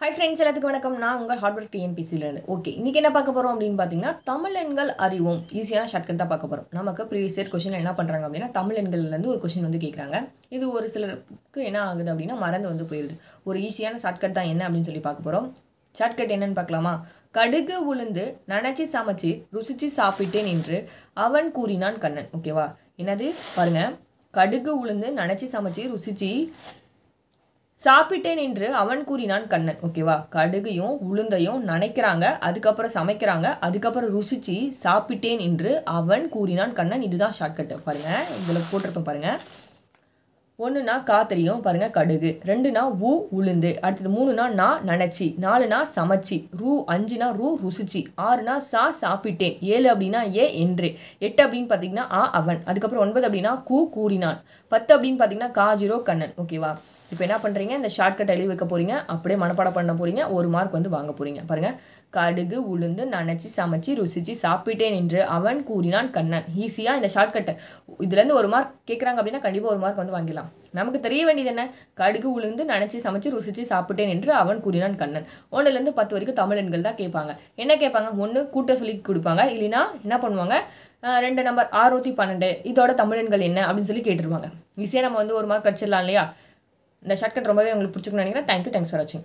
Hi friends, எல்லாத்துக்கும் வணக்கம். நான் உங்கள் ஹார்ட்வொர்க் டிஎன்பிசில இருந்து. ஓகே, இன்னைக்கு என்ன பார்க்க போறோம் அப்படின்னு பார்த்தீங்கன்னா, தமிழ் எண்கள் அறிவோம். ஈஸியான ஷார்ட்கட் தான் பார்க்க போறோம். நமக்கு ப்ரீவியஸ் இயர் கொஸ்டின் என்ன பண்றாங்க அப்படின்னா, தமிழ் எண்கள்ல இருந்து ஒரு கொஸ்டின் வந்து கேட்குறாங்க. இது ஒரு சிலருக்கு என்ன ஆகுது அப்படின்னா, மறந்து வந்து போயிடுது. ஒரு ஈஸியான ஷார்ட்கட் தான் என்ன அப்படின்னு சொல்லி பார்க்க போறோம். ஷார்ட்கட் என்னன்னு பார்க்கலாமா? கடுகு உளுந்து நனைச்சி சமைச்சு ருசிச்சு சாப்பிட்டேன் என்று அவன் கூறினான் கண்ணன். ஓகேவா? என்னது பாருங்க. கடுகு உளுந்து நனைச்சி சமைச்சு ருசிச்சு சாப்பிட்டேன் என்று அவன் கூறினான் கண்ணன். ஓகேவா? கடுகையும் உளுந்தையும் நனைக்கிறாங்க, அதுக்கப்புறம் சமைக்கிறாங்க, அதுக்கப்புறம் ருசிச்சு சாப்பிட்டேன் என்று அவன் கூறினான் கண்ணன். இதுதான் ஷார்ட்கட்டு. பாருங்க, இதில் போட்டிருப்பேன் பாருங்க. ஒன்றுனா கா தெரியும் பாருங்க, கடுகு. ரெண்டுனா உளுந்து. அடுத்தது மூணுனா நனைச்சி. நாலுனா சமைச்சி. அஞ்சுனா ருசிச்சி. ஆறுனா சாப்பிட்டேன். 7 அப்படின்னா என்று. 8 அப்படின்னு பார்த்தீங்கன்னா அவன். அதுக்கப்புறம் 9 அப்படின்னா கூறினான். 10 அப்படின்னு பார்த்தீங்கன்னா கா கண்ணன். ஓகேவா? இப்போ என்ன பண்ணுறீங்க, இந்த ஷார்ட்கட் எழுதி வைக்க போகிறீங்க, அப்படியே மனப்பாடம் பண்ண போகிறீங்க, 1 மார்க் வந்து வாங்க போகிறீங்க. பாருங்கள், கடுகு உளுந்து நனைச்சி சமைச்சி ருசிச்சு சாப்பிட்டேன் என்று அவன் கூறினான் கண்ணன். ஈஸியாக இந்த ஷார்ட்கட்டை இதுலேருந்து 1 மார்க் கேட்குறாங்க அப்படின்னா கண்டிப்பாக 1 மார்க் வந்து வாங்கிடலாம். நமக்கு தெரிய வேண்டியது என்ன? கடுகு உளுந்து நனைச்சி சமைச்சு ருசிச்சு சாப்பிட்டேன் என்று அவன் கூறினான் கண்ணன். 1லேருந்து 10 வரைக்கும் தமிழ் எண்கள் தான் கேட்பாங்க. என்ன கேட்பாங்க? 1 கூட்ட சொல்லி கொடுப்பாங்க, இல்லைன்னா என்ன பண்ணுவாங்க, 2 நம்பர் 612 இதோட தமிழ் எண்கள் என்ன அப்படின்னு சொல்லி கேட்டுருவாங்க. ஈஸியாக நம்ம வந்து 1 மார்க் அடிச்சிடலாம் இல்லையா? இந்த ஷார்ட்கட் ரொம்பவே உங்களுக்கு பிடிச்சிருக்குன்னு நினைக்கிறேன். தேங்க்யூ, தேங்க்ஸ் ஃபார் வாட்சிங்.